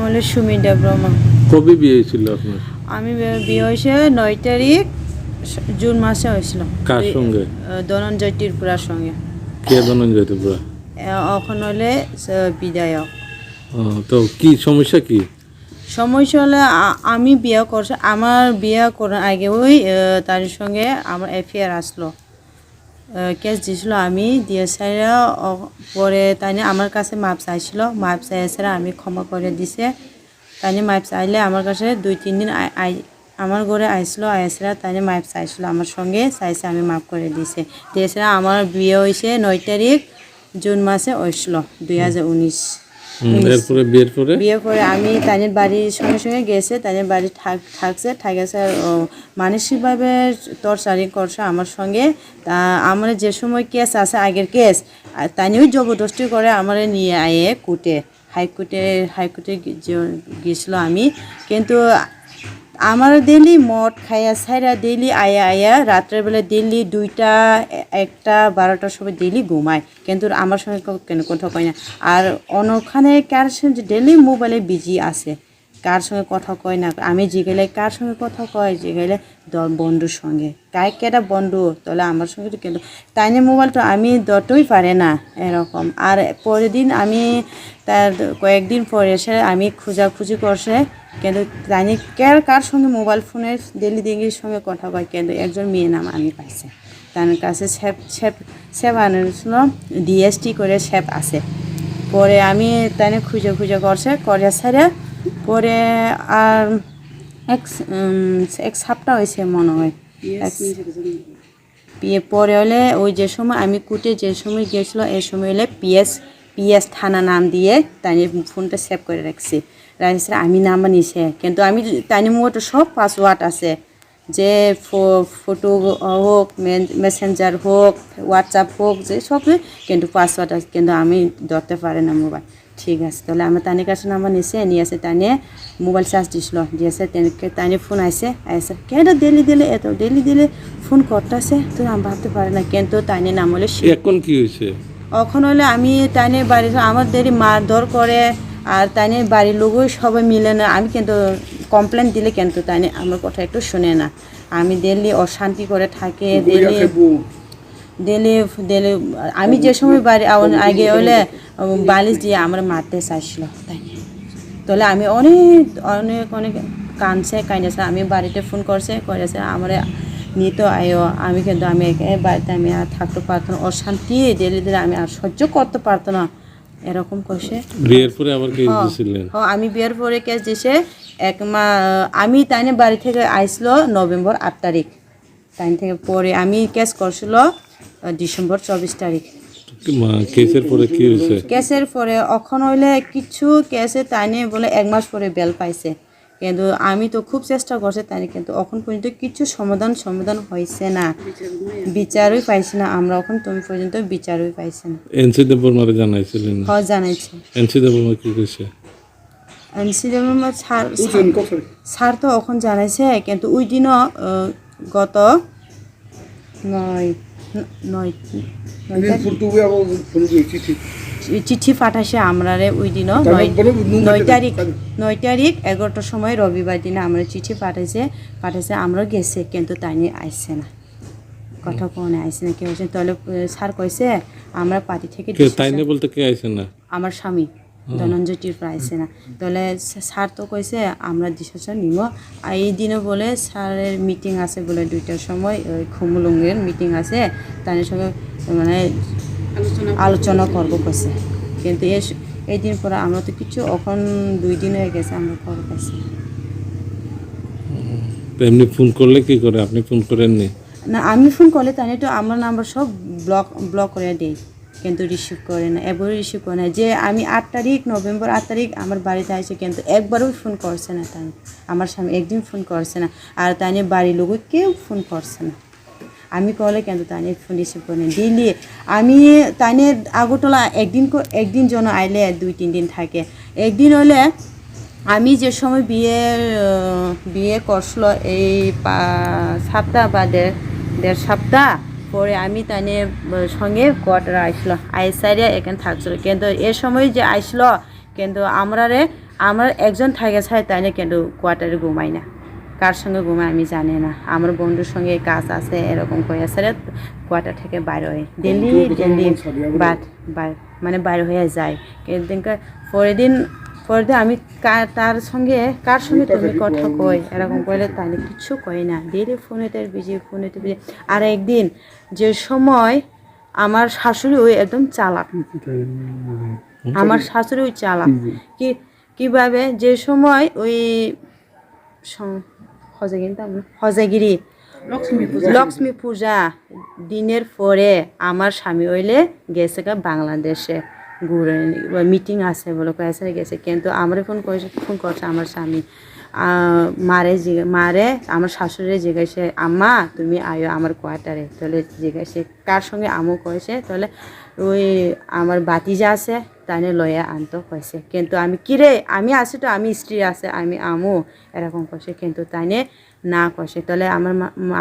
হলো সুমিতা ব্রহ্মা। কবে বিয়ে হয়েছিল আপনার? আমি বিয়ে হয়েছে 9 তারিখ জুন মাসে হয়েছিল। কার সঙ্গে? ধনঞ্জয় ত্রিপুরার সঙ্গে। কে ধনঞ্জয় ত্রিপুরা? এখন হলে বিধায়ক। তো কি সমস্যা কি? সমস্যা হলে আমি বিয়ে করছি, আমার বিয়ে করার আগে ওই তার সঙ্গে আমার অ্যাফেয়ার আসলো, কেস দিয়েছিল, আমি দিয়েছে পরে তাই আমার কাছে মাপ চাইছিল, মাপ চাইছে আমি ক্ষমা করে দিছে। তাই মাপ চাইলে আমার কাছে 2-3 দিন আমার ঘরে আইসলো, আইসরা তাই মাপ চাইছিল আমার সঙ্গে, চাইছে আমি মাপ করে দিছে দিয়েছে। আমার বিয়ে হয়েছে 9 তারিখ জুন মাসে হয়েছিল 2019। এরপরে বিয়ের পরে আমি তাদের বাড়ির সঙ্গে সঙ্গে গেছে, তাদের বাড়ি থাকছে মানসিকভাবে টর্চারিং করছে আমার সঙ্গে। তা আমার যে সময় কেস আছে আগের কেস, তাইও জবরদস্তি করে আমার নিয়ে আয়ে হাইকোর্টে গেছিল আমি। কিন্তু আমার ডেলি মদ খাইয়া ছাইরা ডেলি আয়া রাত্রেবেলা ডেলি 2টা 1টা 12টার সময় ডেলি ঘুমায়, কিন্তু আমার সঙ্গে কেন কথা কয় না। আর অন্যখানে কার সঙ্গে ডেলি মোবাইলে বিজি আছে, কার সঙ্গে কথা কয় না। আমি জিগেলে কার সঙ্গে কথা কয়, জিগেলে বন্ধুর সঙ্গে, কেটা বন্ধু তাহলে আমার সঙ্গে তো, কিন্তু তাই নিয়ে মোবাইলটা আমি ধরতেই পারে না এরকম। আর পরের দিন আমি তার কয়েকদিন পরে এসে আমি খুঁজাখুঁজি করছে, কিন্তু জানি কার সঙ্গে মোবাইল ফোনের ডেলি দিঘির সঙ্গে কথা কয়, কিন্তু একজন মেয়ে নাম আমি পাইছে, তার কাছে সেপ আনছিল, ডিএসটি করে সেপ আছে। পরে আমি তাই খুঁজে করছে করে সারে পরে আর এক সপ্তাহ হয়েছে মনে হয়। পরে হলে ওই যে সময় আমি কুটে যে সময় গিয়েছিল এই সময় হলে পিএস থানা নাম দিয়ে তাই ফোনটা সেভ করে রাখছি। আমি নাম্বার নিছে, কিন্তু আমি তাই মোটো সব পাসওয়ার্ড আছে, যে ফটো হোক, মেসেঞ্জার হোক, হোয়াটসঅ্যাপ হোক, যে সব, কিন্তু পাসওয়ার্ড আছে, কিন্তু আমি ধরতে পারে না মোবাইল। ঠিক আছে, তাহলে আমার তানির কাছে নাম্বার নিয়ে আসে, তাইনে মোবাইল চার্জ দিছিল, দিয়েছে তাইনে ফোন আইসে কেন ডেলি ফোন করতেছে, তো আমি ভাবতে পারি না, কিন্তু তাইনে নাম হলে এখন কি হয়েছে? এখন হলে আমি তাইনে বাড়ি আমার দেরি মারধর করে, আর তাইনে বাড়ির লোকও সবাই মিলে না। আমি কিন্তু কমপ্লেন দিলে কিন্তু তাইনে আমার কথা একটু শুনে না, আমি ডেলি অশান্তি করে থাকে, ডেলি আমি যে সময় বাড়ি আগে হলে বালিশ দিয়ে আমার মারতে চাইছিল তাই। তাহলে আমি অনেক কাঁদছে, আমি বাড়িতে ফোন করেছে আমার নিত আয়ো, আমি কিন্তু আমি বাড়িতে আমি আর থাকতে পারতো না, অশান্তি ডেলি আমি আর সহ্য করতে পারতো না, এরকম করছে। বিয়ের পরে আবার কেস দিয়েছিলেন? আমি বিয়ের পরে কেস দিয়েছে আমি তাইনে বাড়ি থেকে আইসলো নভেম্বর 8 তারিখ, তাই থেকে পরে আমি কেস করছিল ডিসেম্বর 24 তারিখ। কেসের পরে কি হয়েছে? কেসের পরে এখন হইলে কিছু কেসে তাইনে বলে 1 মাস পরে বেল পাইছে, কিন্তু আমি তো খুব চেষ্টা করছি তাই, কিন্তু এখন পর্যন্ত কিছু সমাধান হয়েছে না, বিচারই পাইছি না আমরা, এখন তুমি পর্যন্ত বিচারই পাইছি না। এনসি দেববর্মারে জানাইছিলেন? হ্যাঁ জানাইছি। এনসি দেববর্মা কি কইছে? এনসি দেববর্মা স্যার তো এখন জানাইছে, কিন্তু ওই দিনও গত 9 চিঠি পাঠাইছে আমরা ওই দিনও 9 তারিখ 11টার সময় রবিবার দিনে আমরা চিঠি পাঠাইছে আমরা গেছে, কিন্তু তাই নিয়ে আসছে না, কথা কোনে আসছে না, কেউ আসছে। তাহলে স্যার কইছে আমরা পার্টি থেকে তাই না বলতে কে আইছে না, আমার স্বামী ধনঞ্জয় ত্রিপুরা আইছে না। তাহলে স্যার তো কইছে আমরা ডিসিশন নিব, এই দিনে বলে স্যারের মিটিং আছে বলে 2টার সময় খুমুলুঙ্গের মিটিং আছে, তার সঙ্গে মানে আলোচনা করবো কইছে, কিন্তু এই দিন পরে আমরা তো কিছু এখন 2 দিন হয়ে গেছে আমরা খবর পাইছি। এমনি ফোন করলে কি করে, আপনি ফোন করেননি? না আমি ফোন করলে তাই তো আমার নাম্বার সব ব্লক করে দেয়, কিন্তু রিসিভ করে না, একবারও রিসিভ করে না। যে আমি নভেম্বর 8 তারিখ আমার বাড়িতে আসে, কিন্তু একবারও ফোন করছে না তাই, আমার স্বামী একদিন ফোন করছে না, আর তাই বাড়ির লোক কেউ ফোন করছে না, আমি করলে কিন্তু তাই ফোন রিসিভ করে না। ডেলি আমি তাই আগরতলা একদিন জন্য আইলে 2-3 দিন থাকে, একদিন হলে আমি যে সময় বিয়ে করছিল এই সপ্তাহ বা দেড় সপ্তাহ পরে আমি তাই সঙ্গে কোয়ার্টারে আসলো, আইসারিয়া এখানে থাকছিল, কিন্তু এ সময় যে আসলো, কিন্তু আমার একজন থাকে ছাড়া তাই না কিন্তু কোয়ার্টারে ঘুমাই না, কার সঙ্গে ঘুমায় আমি জানি না। আমার বন্ধুর সঙ্গে কাজ আছে এরকম করে আসলে কোয়ার্টার থেকে বাইরে হয় ডেলি বাট মানে বাইরে হয়ে যায়। কিন্তু পরের দিন আমি তার সঙ্গে কার সঙ্গে তুমি কথা কই এরকম করলে তাই না কিচ্ছু কই না, ডেলি ফোনেতে বিজি। আর একদিন যে সময় আমার শাশুড়ি ওই একদম চালাক, আমার শাশুড়ি ওই চালাক কিভাবে যে সময় ওই হজেগিরি লক্ষ্মী পূজা দিনের পরে আমার স্বামী হইলে গেছে বাংলাদেশে ঘুরে মিটিং আছে বলে কয়েছে গেছে। কিন্তু আমার ফোন করছে আমার স্বামী মারে আমার শাশুড়ি জিজ্ঞাসে আম্মা তুমি আয়ো আমার কোয়ার্টারে, তাহলে জিজ্ঞাসে কার সঙ্গে আমু কয়েছে, তাহলে ওই আমার বাতিজা আছে তাই লয়ে আনতো কয়েছে। কিন্তু আমি কিরে আমি আছি তো, আমি স্ত্রী আছে আমি আমু এরকম কয়েছে, কিন্তু তাই না কয়েছে। তাহলে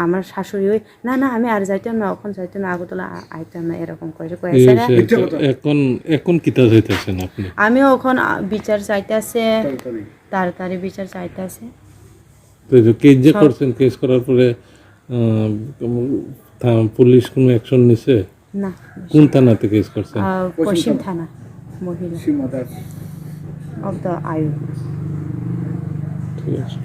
আমার শাশুড়ি ওই না না আমি আর যাইতাম না, ওখান যাইতাম না, আগতলা আইতাম না এরকম কয়েছে কয়েছে। এখন কিতা যাইতেছেন আপনি? আমি ওখান বিচার চাইতেছে, তাড়াতাড়ি বিচার চাইতেছে। কেস যে করছেন, কেস করার পরে পুলিশ কোনো অ্যাকশন নিছে না? কোন থানাতে কেস করছেন? পশ্চিম থানা মহিলা অফ দ্য আয়ু। ঠিক আছে।